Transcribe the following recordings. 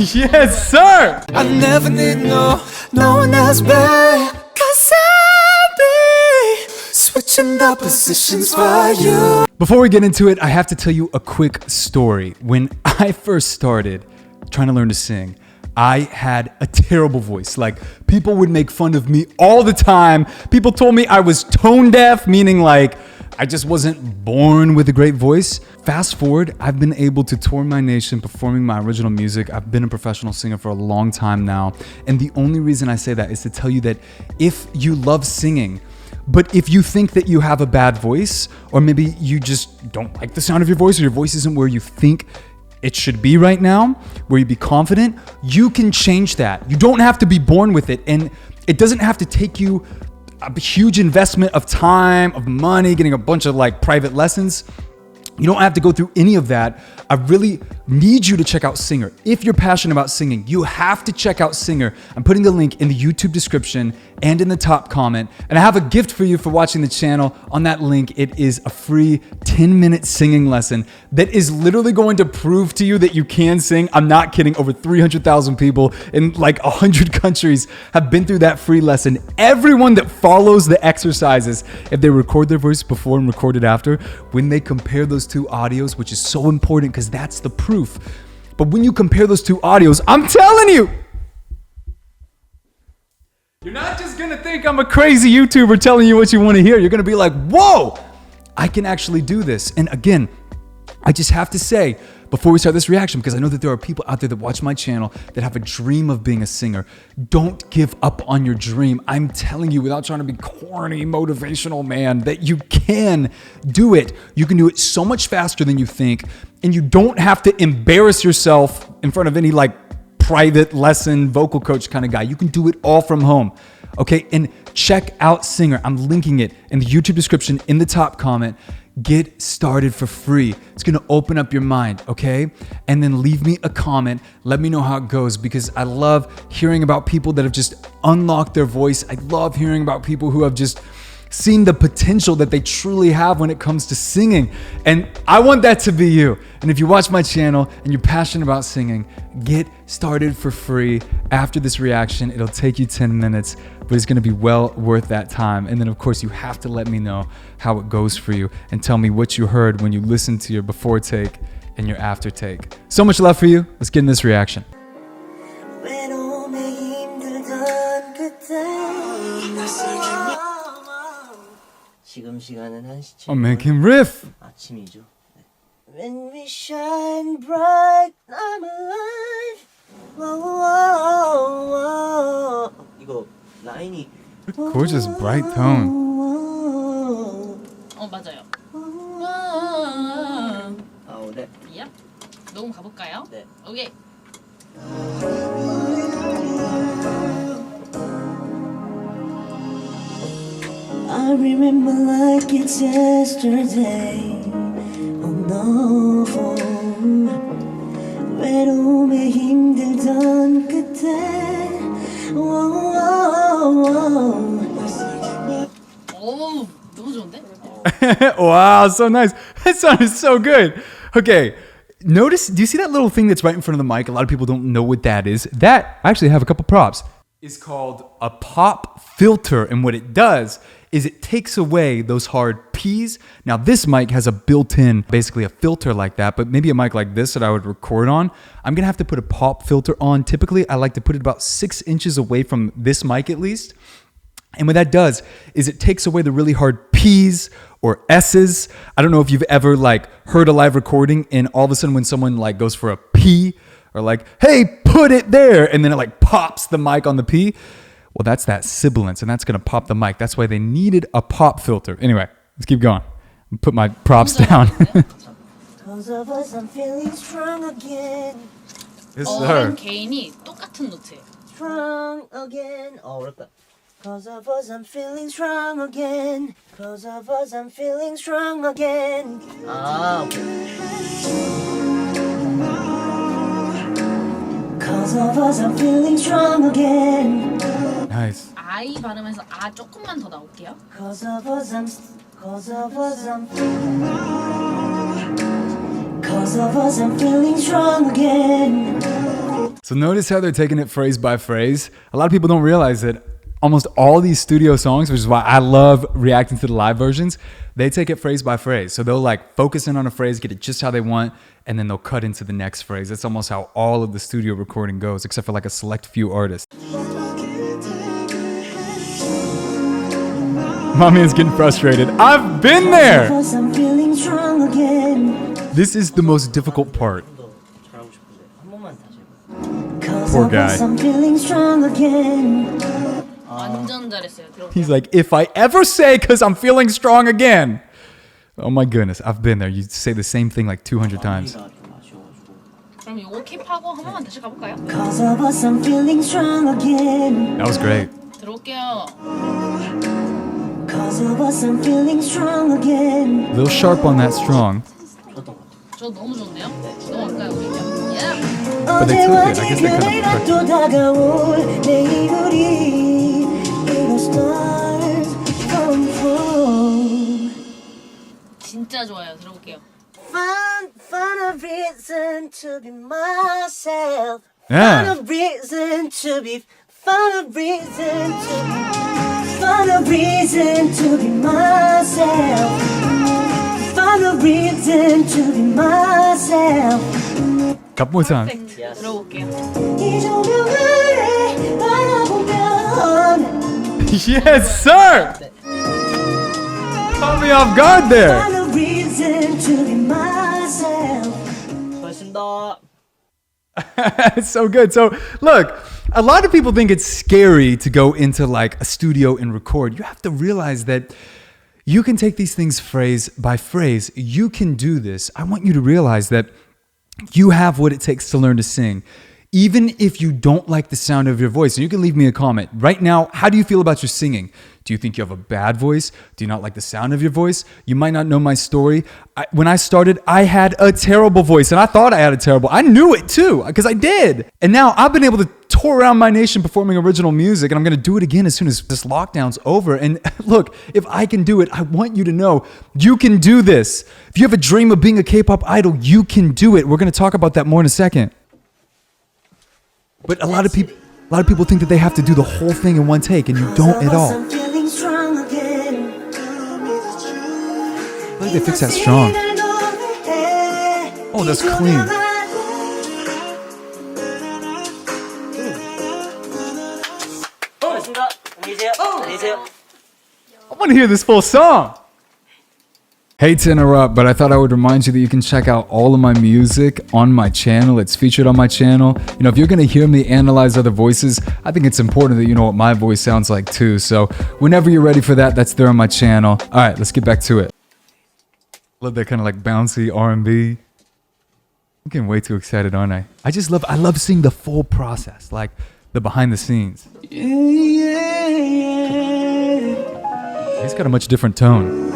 Yes, sir! I never need no one else, babe. 'Cause I'll be switching the positions for you. Before we get into it, I have to tell you a quick story. When I first started trying to learn to sing, I had a terrible voice. Like, people would make fun of me all the time. People told me I was tone deaf, meaning like I just wasn't born with a great voice. Fast forward, I've been able to tour my nation performing my original music. I've been a professional singer for a long time now. And the only reason I say that is to tell you that if you love singing, but if you think that you have a bad voice, or maybe you just don't like the sound of your voice, or your voice isn't where you think it should be right now, where you be confident, you can change that. You don't have to be born with it. And it doesn't have to take you a huge investment of time, of money, getting a bunch of like private lessons. You don't have to go through any of that. I really need you to check out Singer. If you're passionate about singing, you have to check out Singer. I'm putting the link in the YouTube description and in the top comment. And I have a gift for you for watching the channel. On that link, it is a free 10-minute singing lesson that is literally going to prove to you that you can sing. I'm not kidding. Over 300,000 people in like 100 countries have been through that free lesson. Everyone that follows the exercises, if they record their voice before and record it after, when they compare those two audios, which is so important because that's the proof. But when you compare those two audios, I'm telling you, you're not just gonna think I'm a crazy YouTuber telling you what you want to hear. You're gonna be like, whoa, I can actually do this. And again, I just have to say, before we start this reaction, because I know that there are people out there that watch my channel that have a dream of being a singer. Don't give up on your dream. I'm telling you, without trying to be corny, motivational man, that you can do it. You can do it so much faster than you think, and you don't have to embarrass yourself in front of any like private lesson, vocal coach kind of guy. You can do it all from home. Okay, and check out Singer. I'm linking it in the YouTube description, in the top comment. Get started for free. It's gonna open up your mind, okay? And then leave me a comment. Let me know how it goes, because I love hearing about people that have just unlocked their voice. I love hearing about people who have just seen the potential that they truly have when it comes to singing. And I want that to be you. And if you watch my channel and you're passionate about singing, get started for free. After this reaction, it'll take you 10 minutes, but it's gonna be well worth that time. And then of course you have to let me know how it goes for you and tell me what you heard when you listened to your before take and your after take. So much love for you. Let's get in this reaction. Oh, make him riff. 아침이죠. When we shine bright, I'm alive. 이거 라인이 Gorgeous bright tone. 맞아요. 네. 야, 녹음 가볼까요? 네. 오케이. I remember like it's yesterday. Oh no. 외로움에 힘들던 그때. 오, 너무 좋은데? Wow, so nice. That sounded so good. Okay, notice, do you see that little thing that's right in front of the mic? A lot of people don't know what that is. That, I actually have a couple props. It's called a pop filter, and what it does is it takes away those hard P's. Now this mic has a built-in, basically a filter like that, but maybe a mic like this that I would record on, I'm gonna have to put a pop filter on. Typically, I like to put it about 6 inches away from this mic at least. And what that does is it takes away the really hard P's or S's. I don't know if you've ever like heard a live recording and all of a sudden when someone like goes for a P or like, hey, put it there, and then it like pops the mic on the P. Well, that's that sibilance, and that's gonna pop the mic. That's why they needed a pop filter. Anyway, let's keep going. Put my props down. Yes, sir. 개인이 똑같은 노트예요. Strong again. 어렵다. Cause of us I'm feeling strong again. Cause of us I'm feeling strong again. Cause of us I'm feeling strong again. Nice. I 발음해서 아 조금만 더 나올게요. Cause of us I'm feeling strong again. So notice how they're taking it phrase by phrase. A lot of people don't realize that almost all these studio songs, which is why I love reacting to the live versions, they take it phrase by phrase. So they'll like focus in on a phrase, get it just how they want, and then they'll cut into the next phrase. That's almost how all of the studio recording goes, except for like a select few artists. My man's getting frustrated. I've been there. Cause I'm feeling strong again. This is the most difficult part. 잘하고 싶은데 한 번만 다시 해봐. Poor guy. I'm feeling strong again. 완전 잘했어요. 들어볼게요. He's like, if I ever say cause I'm feeling strong again. Oh my goodness, I've been there. You say the same thing like 200 times. 좀 아쉬워가지고. 그럼 이거 킵하고 한 번만 다시 가볼까요? Cause of us I'm feeling strong again. That was great. 들어올게요. Cause of us I'm feeling strong again. A little sharp on that strong. 좋았던 것 같아. 저 너무 좋은데요? 너무 아까요, 우리요. Yeah. But they took it. I guess they could have 또 다가올 내일이 It'll start from home. 진짜 좋아요. 들어볼게요. Find a reason to be myself. Yeah. Find a reason to be. Find a reason to be. Find a reason to be myself. Find a reason to be myself. Couple more times. 들어볼게요. 이 조명아래 바라보면 Yes, sir. Caught me off guard there. Find a reason to be myself. 수고하셨습니다. It's so good. So look, a lot of people think it's scary to go into like a studio and record. You have to realize that you can take these things phrase by phrase. You can do this. I want you to realize that you have what it takes to learn to sing. Even if you don't like the sound of your voice, and you can leave me a comment. Right now, how do you feel about your singing? Do you think you have a bad voice? Do you not like the sound of your voice? You might not know my story. When I started, I had a terrible voice, and I thought I had a terrible. I knew it too, because I did. And now I've been able to tour around my nation performing original music, and I'm going to do it again as soon as this lockdown's over. And look, if I can do it, I want you to know you can do this. If you have a dream of being a K-pop idol, you can do it. We're going to talk about that more in a second. But a lot of people think that they have to do the whole thing in one take, and you don't at all. I'm feeling strong again. I think they fix that strong. Oh, that's clean. 수고하셨습니다. 안녕히 계세요. 안녕히 계세요. I want to hear this full song. Hate to interrupt, but I thought I would remind you that you can check out all of my music on my channel. It's featured on my channel. You know, if you're going to hear me analyze other voices, I think it's important that you know what my voice sounds like too. So whenever you're ready for that, that's there on my channel. All right, let's get back to it. Love that kind of like bouncy R&B. I'm getting way too excited, aren't I? I love seeing the full process, like the behind the scenes. He's got a much different tone.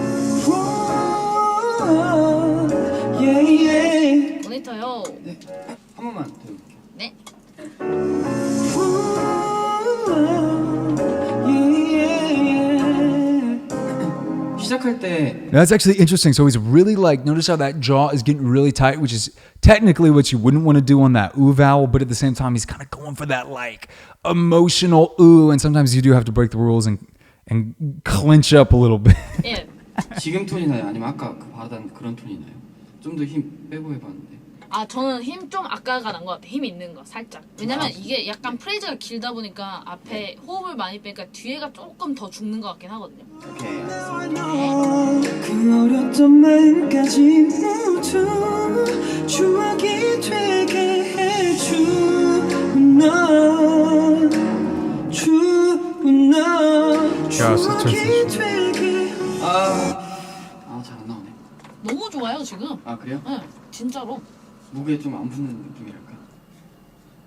모니터요. 한 번만 더 해볼게요. 네. 시작할 때 Now, that's actually interesting. So he's really like, notice how that jaw is getting really tight, which is technically what you wouldn't want to do on that ooh vowel, but at the same time, he's kind of going for that like emotional ooh, and sometimes you do have to break the rules and clench up a little bit. 예. 지금 톤이 나요? 아니면 아까 그 바라던 그런 톤이 나요? 좀 더 힘 빼고 해봤는데 아 저는 힘 좀 아까가 난 것 같아. 힘 있는 거 살짝. 왜냐면 이게 약간 프레이즈가 길다 보니까 앞에 호흡을 많이 빼니까 뒤에가 조금 더 죽는 것 같긴 하거든요. 오케이 그 어렸던 마음까지 모두 추억이 되게 해준 넌 Gosh, the transition. 잘 안 나오네 너무 좋아요 지금. 아 그래요? 네, 진짜로. 목에 좀 안 붙는 느낌이랄까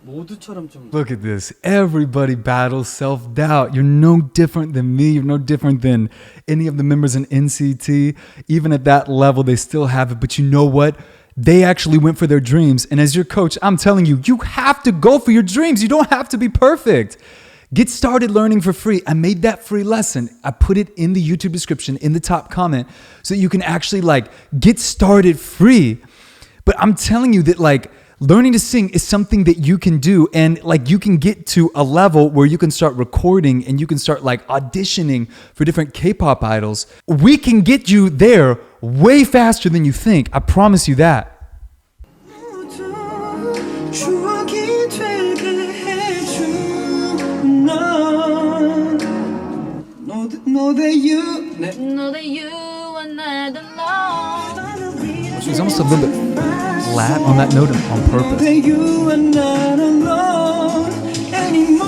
모두처럼 좀 Look at this. Everybody battles self-doubt. You're no different than me. You're no different than any of the members in NCT. Even at that level, they still have it. But you know what? They actually went for their dreams. And as your coach, I'm telling you, you have to go for your dreams. You don't have to be perfect. Get started learning for free. I made that free lesson. I put it in the YouTube description, in the top comment, so that you can actually like get started free. But I'm telling you that like Learning to sing is something that you can do, and like you can get to a level where you can start recording and you can start like auditioning for different K-pop idols. We can get you there way faster than you think. I promise you that. 추억이 되게 해준 넌 Know that you 네. Know that you are not alone. She's almost a little bit flat on that note on Know purpose. that you are not alone anymore.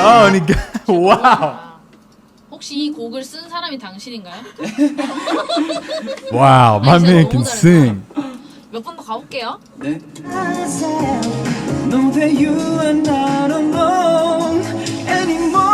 Oh, and he got, wow. 혹시 이 곡을 쓴 사람이 당신인가요? Wow, my 진짜 man 너무 can 잘했다. sing. 몇 번 더 가볼게요. 네. Know that you are not alone anymore.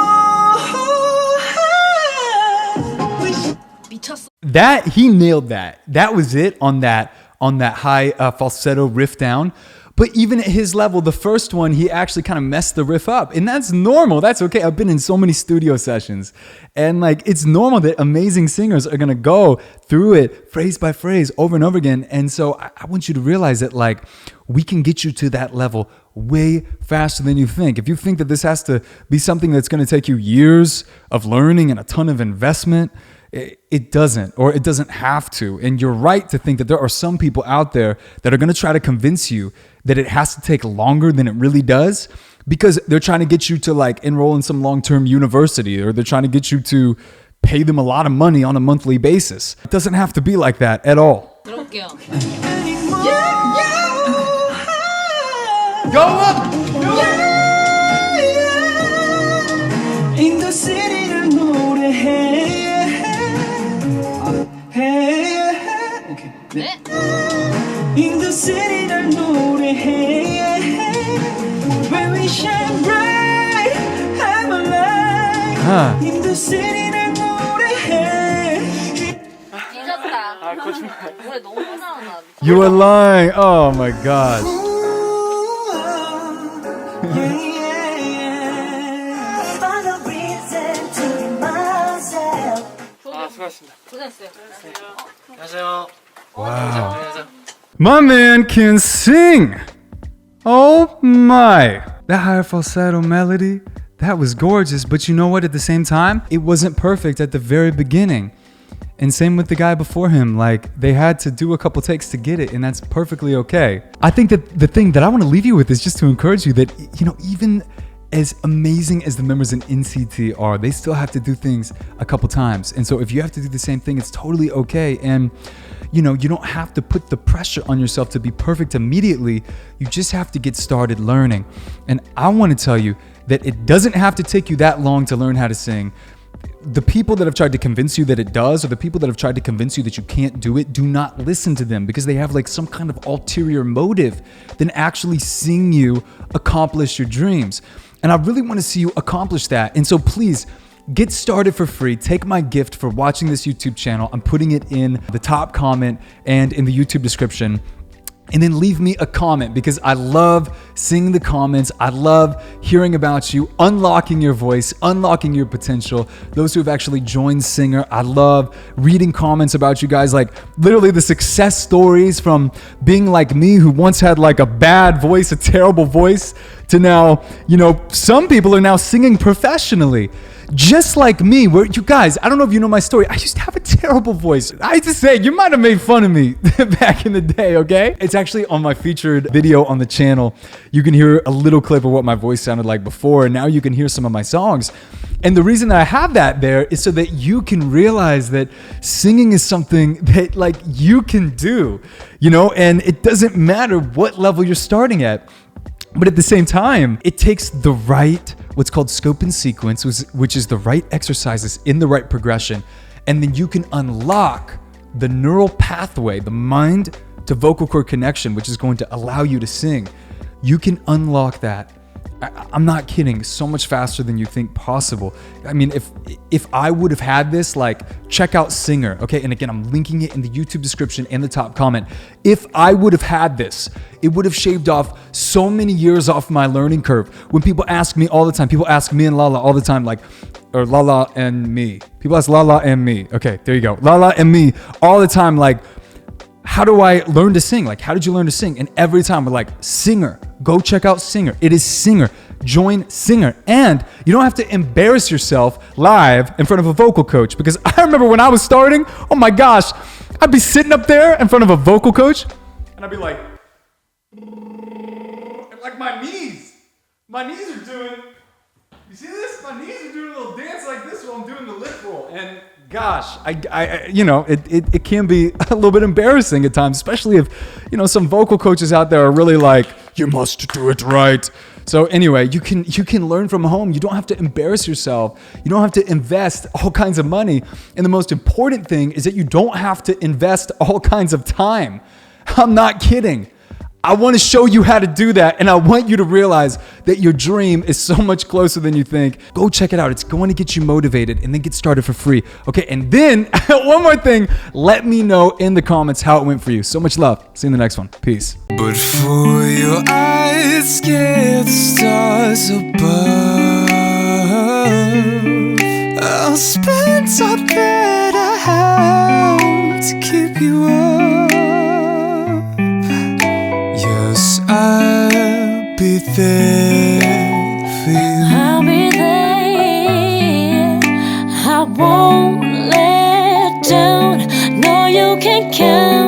미쳤어. That he nailed that. That was it on that high falsetto riff down. But even at his level, the first one, he actually kind of messed the riff up. And that's normal. That's okay. I've been in so many studio sessions. And like, it's normal that amazing singers are going to go through it phrase by phrase over and over again. And so I want you to realize that like, we can get you to that level way faster than you think. If you think that this has to be something that's going to take you years of learning and a ton of investment, it doesn't, or it doesn't have to. And you're right to think that there are some people out there that are going to try to convince you that it has to take longer than it really does, because they're trying to get you to like enroll in some long-term university, or they're trying to get you to pay them a lot of money on a monthly basis. It doesn't have to be like that at all. 들어볼게요. Go up! In the city를 노래해. 오케이. 네. In the city를 노래해. Where we shine bright, have a light. In the city를 노래해. 뒤졌다. 노래 너무 잘하나. You are lying. Oh my God. Find a reason to be myself. 수고하셨습니다. 고생했어요. 안녕하세요. Wow. 안녕하세요. My man can sing. Oh my. That higher falsetto melody, that was gorgeous. But you know what? At the same time, it wasn't perfect at the very beginning. And same with the guy before him. Like, they had to do a couple takes to get it, and that's perfectly okay. I think that the thing that I want to leave you with is just to encourage you that, you know, even as amazing as the members in NCT are, they still have to do things a couple times. And so if you have to do the same thing, it's totally okay. And, you know, you don't have to put the pressure on yourself to be perfect immediately. You just have to get started learning. And I want to tell you that it doesn't have to take you that long to learn how to sing. The people that have tried to convince you that it does, or the people that have tried to convince you that you can't do it, do not listen to them, because they have like some kind of ulterior motive than actually seeing you accomplish your dreams. And I really want to see you accomplish that. And so please get started for free. Take my gift for watching this YouTube channel. I'm putting it in the top comment and in the YouTube description. And then leave me a comment, because I love seeing the comments. I love hearing about you, unlocking your voice, unlocking your potential. Those who have actually joined Singer, I love reading comments about you guys, like literally the success stories from being like me, who once had like a bad voice, a terrible voice, to now, you know, some people are now singing professionally. Just like me, where you guys, I don't know if you know my story. I used to have a terrible voice. I hate to say, you might have made fun of me back in the day, okay? It's actually on my featured video on the channel. You can hear a little clip of what my voice sounded like before, and now you can hear some of my songs. And the reason that I have that there is so that you can realize that singing is something that like you can do, you know, and it doesn't matter what level you're starting at. But at the same time, it takes the right, what's called scope and sequence, which is the right exercises in the right progression. And then you can unlock the neural pathway, the mind to vocal cord connection, which is going to allow you to sing. You can unlock that. I'm not kidding, so much faster than you think possible. I mean, if I would have had this, like, check out Singer, okay? And again, I'm linking it in the YouTube description and the top comment. If I would have had this, it would have shaved off so many years off my learning curve. When people ask me all the time, people ask me and Lala all the time, like, or Lala and me. People ask Lala and me. Okay, there you go. Lala and me all the time, like, how do I learn to sing? Like, how did you learn to sing? And every time we're like, Singer, go check out Singer. It is Singer. Join Singer. And you don't have to embarrass yourself live in front of a vocal coach, because I remember when I was starting, oh my gosh, I'd be sitting up there in front of a vocal coach and I'd be like, and like my knees are doing, you see this? My knees are doing a little dance like this while I'm doing the lip roll. And gosh, it can be a little bit embarrassing at times, especially if, some vocal coaches out there are really like, you must do it right. So anyway, you can learn from home. You don't have to embarrass yourself. You don't have to invest all kinds of money. And the most important thing is that you don't have to invest all kinds of time. I'm not kidding. I want to show you how to do that, and I want you to realize that your dream is so much closer than you think. Go check it out. It's going to get you motivated, and then get started for free. Okay, and then one more thing, let me know in the comments how it went for you. So much love. See you in the next one. Peace. But for your eyes, scare the stars above. I'll spend all that I have to keep you up. Yes, I'll be there for you. I'll be there. I won't let down. No, you can count.